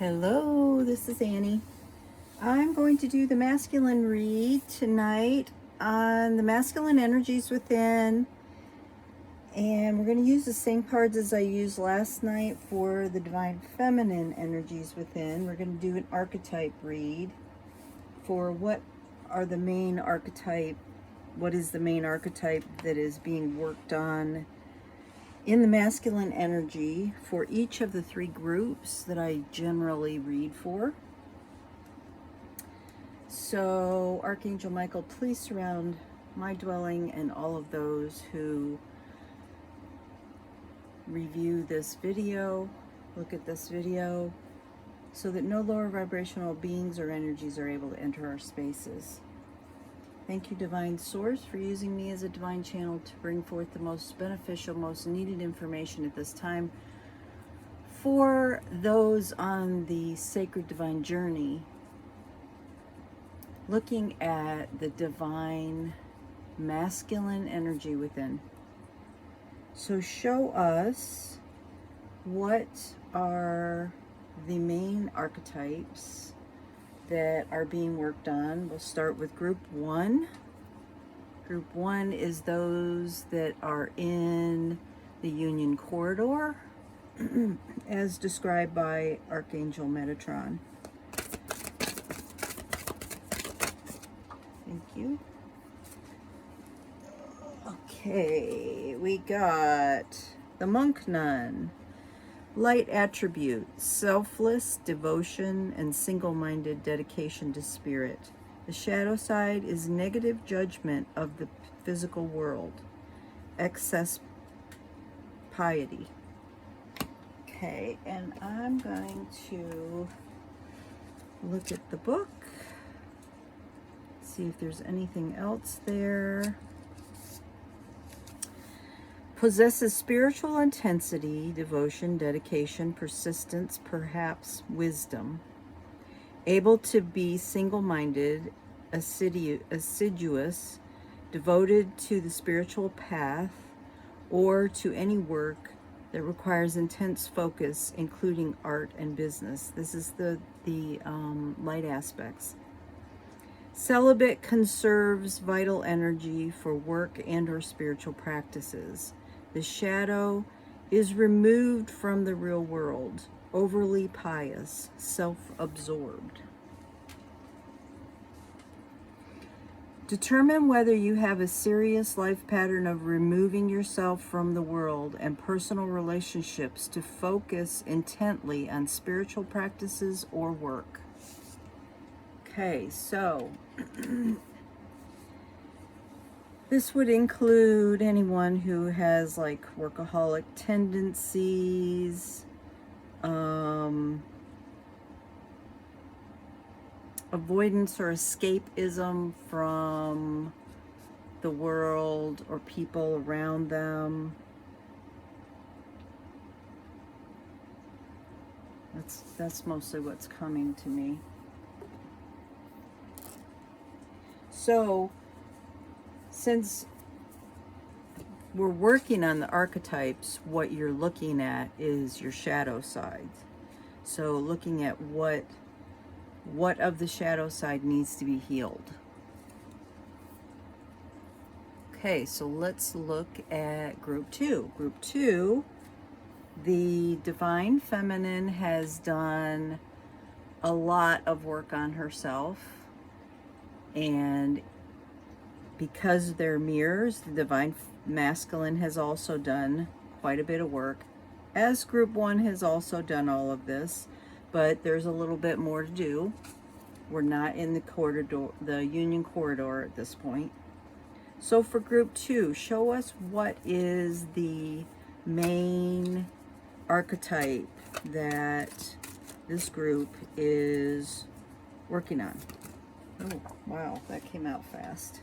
Hello, this is Annie. I'm going to do the masculine read tonight on the masculine energies within, and we're going to use the same cards as I used last night for the divine feminine energies within. We're going to do an archetype read for what is the main archetype that is being worked on in the masculine energy for each of the three groups that I generally read for. So, Archangel Michael, please surround my dwelling and all of those who review this video, look at this video, so that no lower vibrational beings or energies are able to enter our spaces. Thank you, Divine Source, for using me as a divine channel to bring forth the most beneficial, most needed information at this time for those on the sacred divine journey, looking at the divine masculine energy within. So show us what are the main archetypes that are being worked on. We'll start with group one. Group one is those that are in the union corridor as described by Archangel Metatron. Thank you. Okay, we got the monk nun. Light attribute, selfless devotion and single-minded dedication to spirit. The shadow side is negative judgment of the physical world, excess piety. Okay, and I'm going to look at the book, see if there's anything else there. Possesses spiritual intensity, devotion, dedication, persistence, perhaps wisdom. Able to be single-minded, assiduous, devoted to the spiritual path, or to any work that requires intense focus, including art and business. This is the light aspects. Celibate conserves vital energy for work and or spiritual practices. The shadow is removed from the real world, overly pious, self-absorbed. Determine whether you have a serious life pattern of removing yourself from the world and personal relationships to focus intently on spiritual practices or work. Okay, so this would include anyone who has like workaholic tendencies, avoidance or escapism from the world or people around them. That's mostly what's coming to me. So, since we're working on the archetypes, what you're looking at is your shadow side. So looking at what of the shadow side needs to be healed. Okay, so let's look at group two. Group two, the divine feminine has done a lot of work on herself, and because they're mirrors, the divine masculine has also done quite a bit of work, as group one has also done all of this, but there's a little bit more to do. We're not in the corridor, the union corridor at this point. So for group two, show us what is the main archetype that this group is working on. Oh, wow, that came out fast.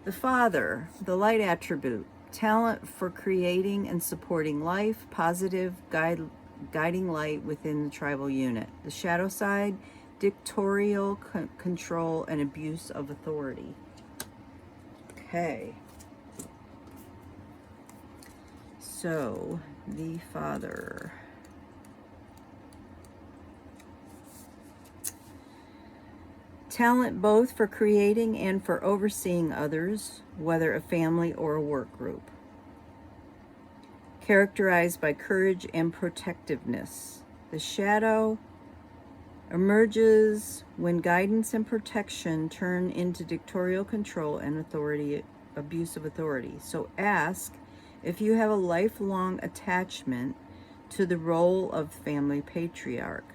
The Father, the light attribute, talent for creating and supporting life, positive guiding light within the tribal unit. The shadow side, dictatorial control and abuse of authority. Okay. So, the Father. Talent both for creating and for overseeing others, whether a family or a work group. Characterized by courage and protectiveness. The shadow emerges when guidance and protection turn into dictatorial control and authority, abuse of authority. So ask if you have a lifelong attachment to the role of family patriarch,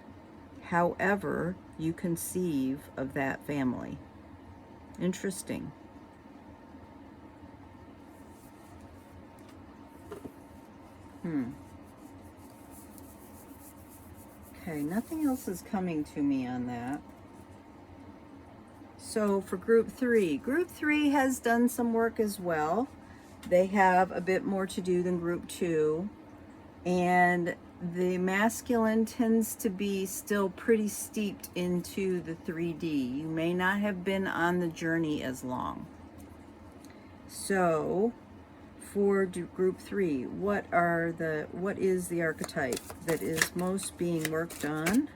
however you conceive of that family. Interesting. Okay, nothing else is coming to me on that. So for group 3 has done some work as well. They have a bit more to do than group 2. And the masculine tends to be still pretty steeped into the 3D. You may not have been on the journey as long. So for group 3, what is the archetype that is most being worked on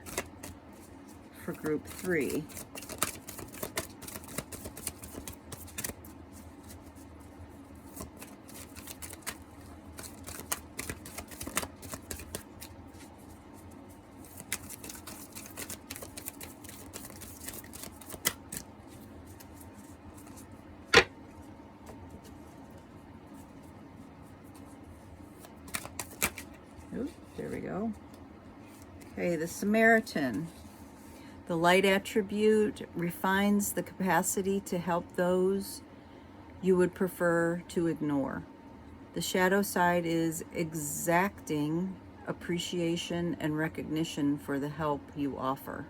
for group 3? Oops, there we go. Okay, the Samaritan. The light attribute refines the capacity to help those you would prefer to ignore. The shadow side is exacting appreciation and recognition for the help you offer.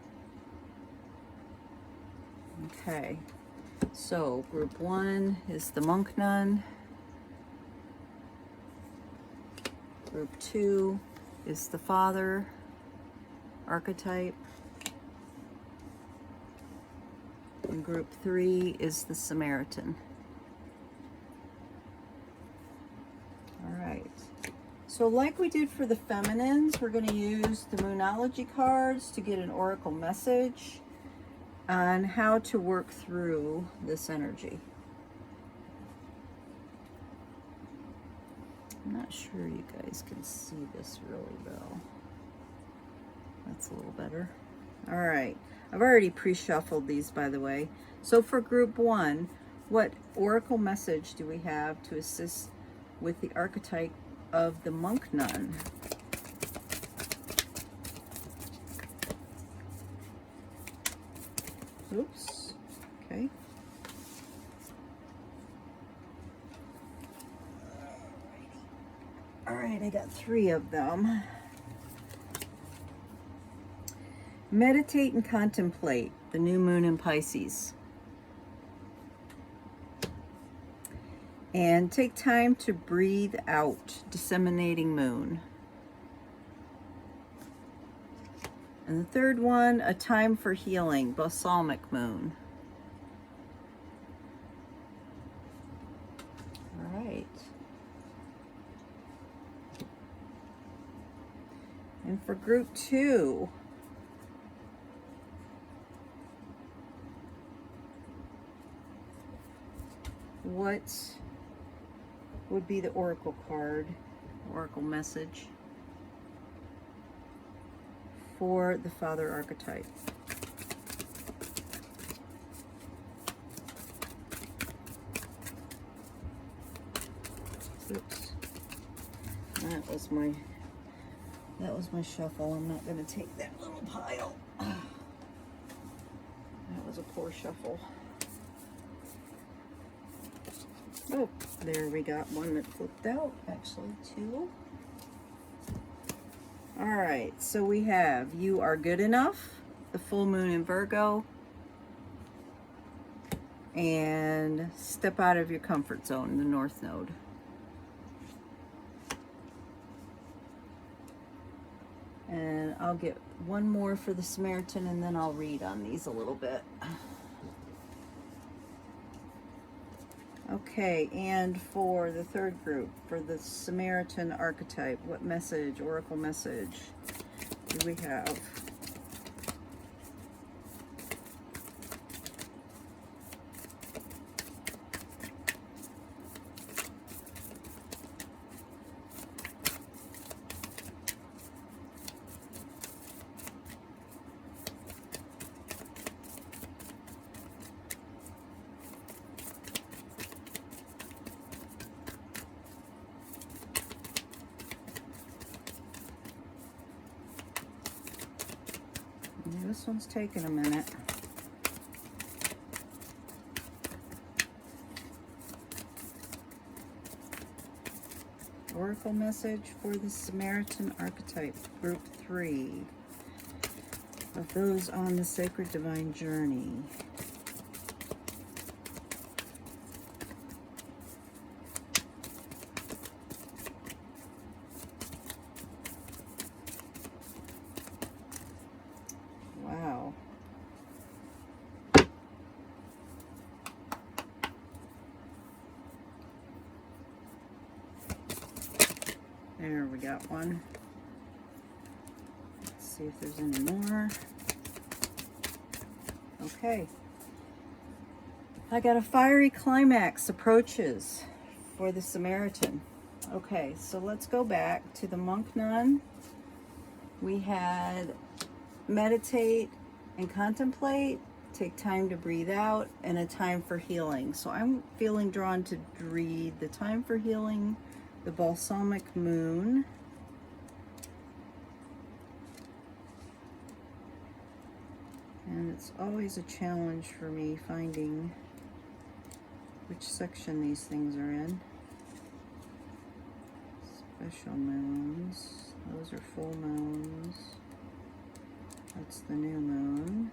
Okay, so group 1 is the monk nun. Group 2 is the father archetype. And group 3 is the Samaritan. All right. So like we did for the feminines, we're going to use the Moonology cards to get an oracle message on how to work through this energy. I'm not sure you guys can see this really well. That's a little better. All right. I've already pre-shuffled these, by the way. So for group 1, what oracle message do we have to assist with the archetype of the monk nun? Oops. Okay. All right, I got 3 of them. Meditate and contemplate the new moon in Pisces. And take time to breathe out, disseminating moon. And the third one, a time for healing, balsamic moon. All right. And for group 2, what would be the oracle card, oracle message for the father archetype? Oops. That was my shuffle. I'm not going to take that little pile. That was a poor shuffle. Oh, there we got one that flipped out. Actually, 2. All right, so we have You Are Good Enough, the full moon in Virgo, and Step Out of Your Comfort Zone, the North Node. And I'll get one more for the Samaritan, and then I'll read on these a little bit. Okay, and for the third group, for the Samaritan archetype, what message, oracle message, do we have? This one's taking a minute. Oracle message for the Samaritan Archetype, Group 3, of those on the Sacred Divine Journey. Wow. There, we got one. Let's see if there's any more. Okay. I got a fiery climax approaches for the Samaritan. Okay, so let's go back to the monk nun. We had meditate and contemplate, take time to breathe out, and a time for healing. So I'm feeling drawn to read the time for healing, the balsamic moon, and it's always a challenge for me finding which section these things are in. Special moons, those are full moons, that's the new moon,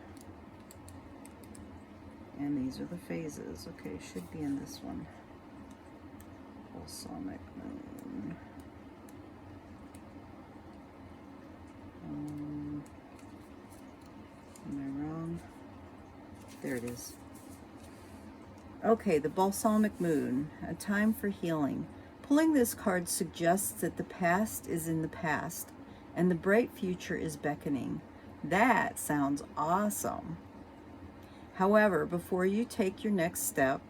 and these are the phases. Okay, should be in this one. Balsamic moon. Am I wrong? There it is. Okay, the balsamic moon, a time for healing. Pulling this card suggests that the past is in the past and the bright future is beckoning. That sounds awesome. However, before you take your next step,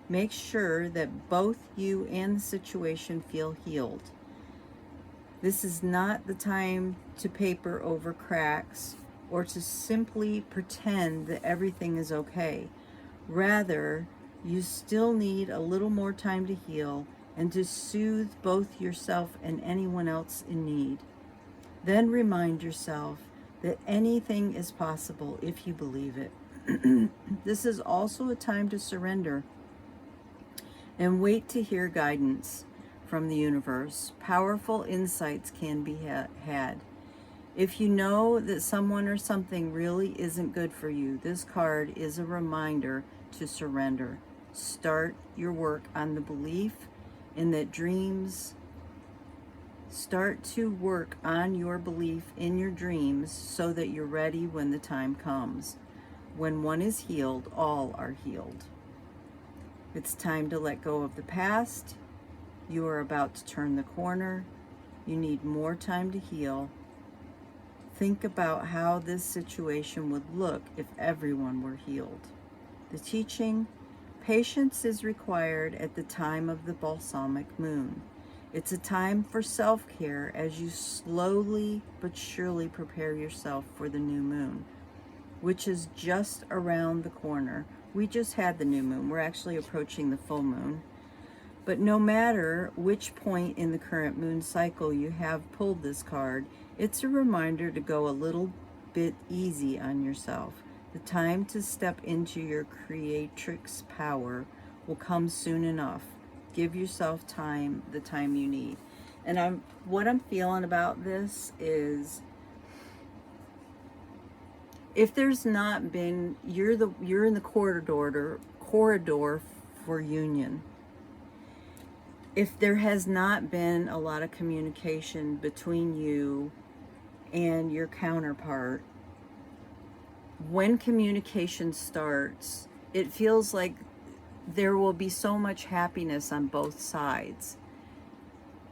make sure that both you and the situation feel healed. This is not the time to paper over cracks or to simply pretend that everything is okay. Rather, you still need a little more time to heal and to soothe both yourself and anyone else in need. Then remind yourself that anything is possible if you believe it. This is also a time to surrender and wait to hear guidance from the universe. Powerful insights can be had. If you know that someone or something really isn't good for you, this card is a reminder to surrender. Start your work on the belief in that dreams. Start to work on your belief in your dreams so that you're ready when the time comes. When one is healed, all are healed. It's time to let go of the past. You are about to turn the corner. You need more time to heal. Think about how this situation would look if everyone were healed. The teaching: patience is required at the time of the balsamic moon. It's a time for self-care as you slowly but surely prepare yourself for the new moon, which is just around the corner. We just had the new moon. We're actually approaching the full moon. But no matter which point in the current moon cycle you have pulled this card, it's a reminder to go a little bit easy on yourself. The time to step into your creatrix power will come soon enough. Give yourself time, the time you need. And what I'm feeling about this is, if there's not been, you're in the corridor for union. If there has not been a lot of communication between you and your counterpart, when communication starts, it feels like there will be so much happiness on both sides.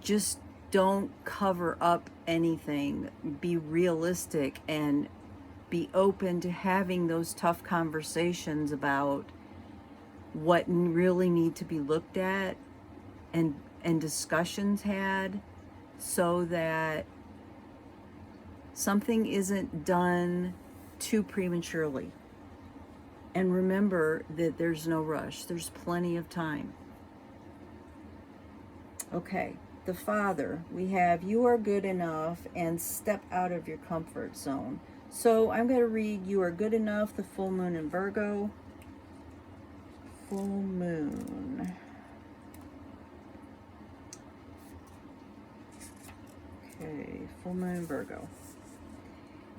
Just don't cover up anything. Be realistic and be open to having those tough conversations about what really need to be looked at and discussions had, so that something isn't done too prematurely. And remember that there's no rush. There's plenty of time. Okay, the Father, we have: you are good enough and step out of your comfort zone. So I'm going to read You Are Good Enough, the full moon in Virgo. Full moon. Okay, full moon in Virgo.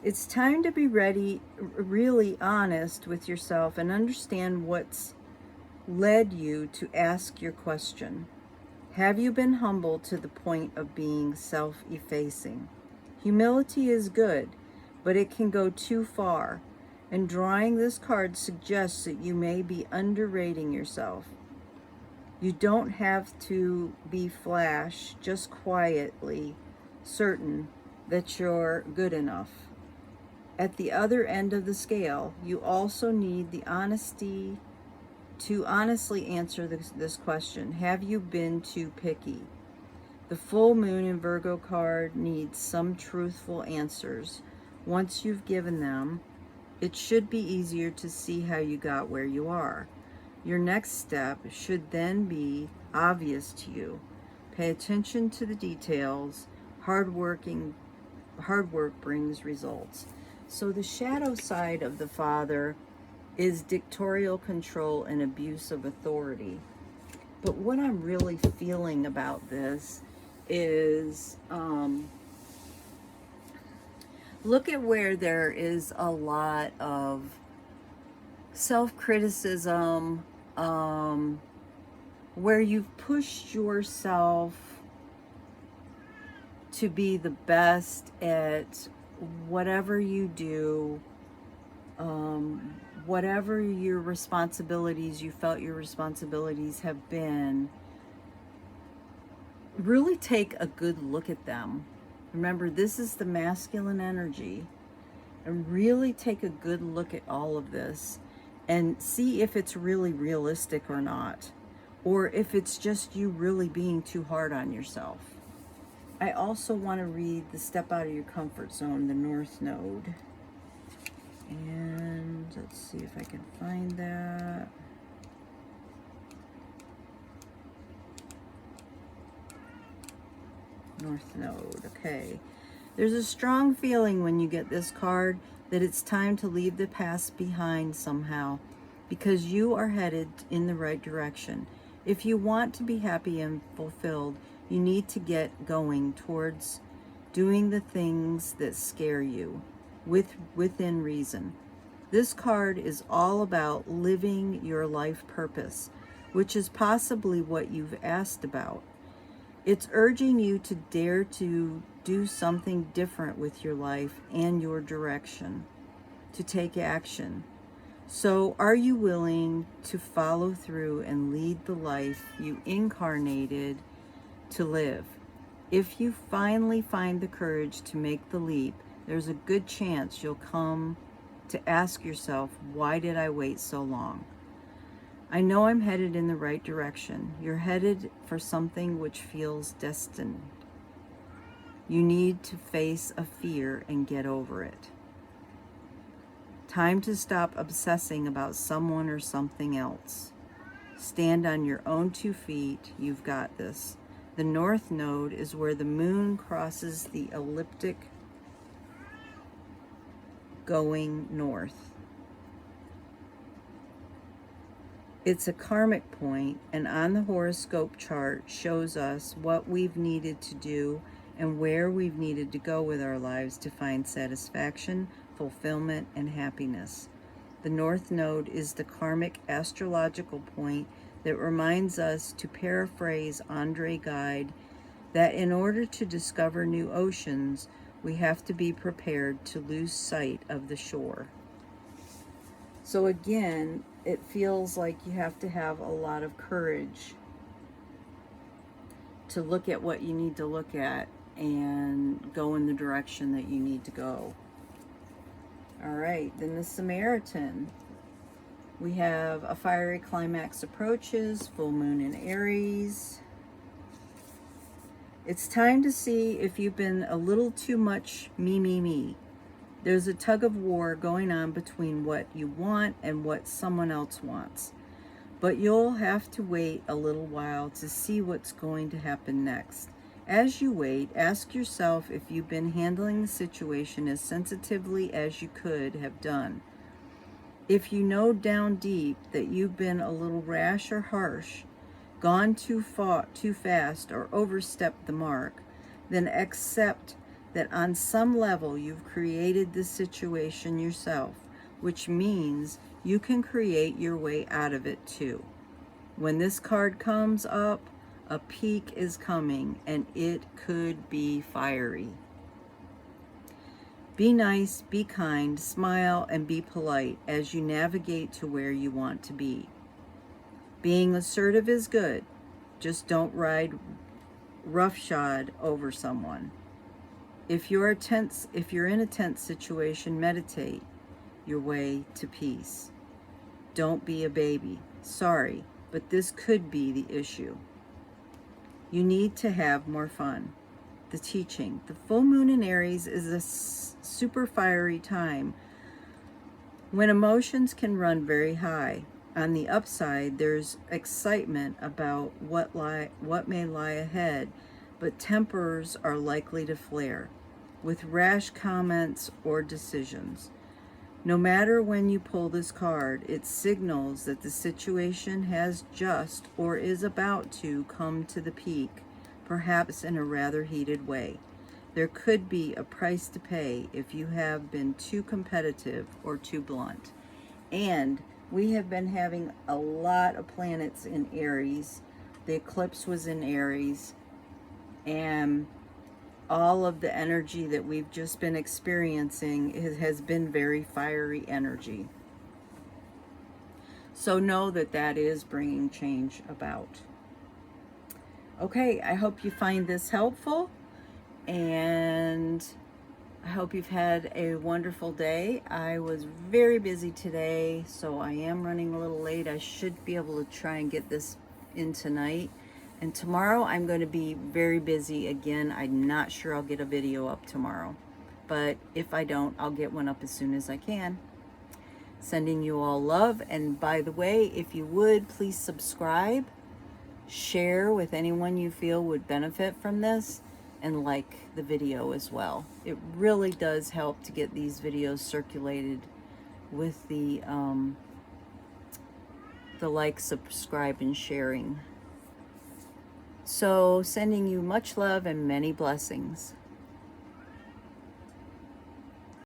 It's time to be ready, really honest with yourself and understand what's led you to ask your question. Have you been humble to the point of being self-effacing? Humility is good, but it can go too far, and drawing this card suggests that you may be underrating yourself. You don't have to be flash, just quietly certain that you're good enough. At the other end of the scale, you also need the honesty to honestly answer this question. Have you been too picky? The full moon in Virgo card needs some truthful answers. Once you've given them, it should be easier to see how you got where you are. Your next step should then be obvious to you. Pay attention to the details. Hard work brings results. So the shadow side of the father is dictatorial control and abuse of authority. But what I'm really feeling about this is look at where there is a lot of self-criticism, where you've pushed yourself to be the best at whatever you do, whatever your responsibilities, you felt your responsibilities have been. Really take a good look at them. Remember, this is the masculine energy, and really take a good look at all of this and see if it's really realistic or not, or if it's just you really being too hard on yourself. I also want to read the step out of your comfort zone, the North Node. And let's see if I can find that. North Node, okay. There's a strong feeling when you get this card that it's time to leave the past behind somehow, because you are headed in the right direction. If you want to be happy and fulfilled, you need to get going towards doing the things that scare you within reason. This card is all about living your life purpose, which is possibly what you've asked about. It's urging you to dare to do something different with your life and your direction, to take action. So are you willing to follow through and lead the life you incarnated to live? If you finally find the courage to make the leap, there's a good chance you'll come to ask yourself, why did I wait so long? I know I'm headed in the right direction. You're headed for something which feels destined. You need to face a fear and get over it. Time to stop obsessing about someone or something else. Stand on your own 2 feet. You've got this. The North Node is where the moon crosses the ecliptic going north. It's a karmic point, and on the horoscope chart shows us what we've needed to do and where we've needed to go with our lives to find satisfaction, fulfillment, and happiness. The North Node is the karmic astrological point that reminds us, to paraphrase Andre Gide, that in order to discover new oceans, we have to be prepared to lose sight of the shore. So again, it feels like you have to have a lot of courage to look at what you need to look at and go in the direction that you need to go. All right, then the Samaritan. We have a fiery climax approaches, full moon in Aries. It's time to see if you've been a little too much me. There's a tug of war going on between what you want and what someone else wants. But you'll have to wait a little while to see what's going to happen next. As you wait, ask yourself if you've been handling the situation as sensitively as you could have done. If you know down deep that you've been a little rash or harsh, gone too far, too fast, or overstepped the mark, then accept that on some level you've created this situation yourself, which means you can create your way out of it too. When this card comes up, a peak is coming, and it could be fiery. Be nice, be kind, smile, and be polite as you navigate to where you want to be. Being assertive is good. Just don't ride roughshod over someone. If you're in a tense situation, meditate your way to peace. Don't be a baby. Sorry, but this could be the issue. You need to have more fun. The teaching. The full moon in Aries is a super fiery time when emotions can run very high. On the upside, there's excitement about what may lie ahead, but tempers are likely to flare with rash comments or decisions. No matter when you pull this card, it signals that the situation has just or is about to come to the peak, perhaps in a rather heated way. There could be a price to pay if you have been too competitive or too blunt. And we have been having a lot of planets in Aries. The eclipse was in Aries, and all of the energy that we've just been experiencing has been very fiery energy. So know that that is bringing change about. Okay, I hope you find this helpful, and I hope you've had a wonderful day. I was very busy today, so I am running a little late. I should be able to try and get this in tonight. And tomorrow I'm going to be very busy again. I'm not sure I'll get a video up tomorrow, but if I don't, I'll get one up as soon as I can. Sending you all love. And by the way, if you would, please subscribe, share with anyone you feel would benefit from this, and like the video as well. It really does help to get these videos circulated with the like, subscribe, and sharing. So sending you much love and many blessings.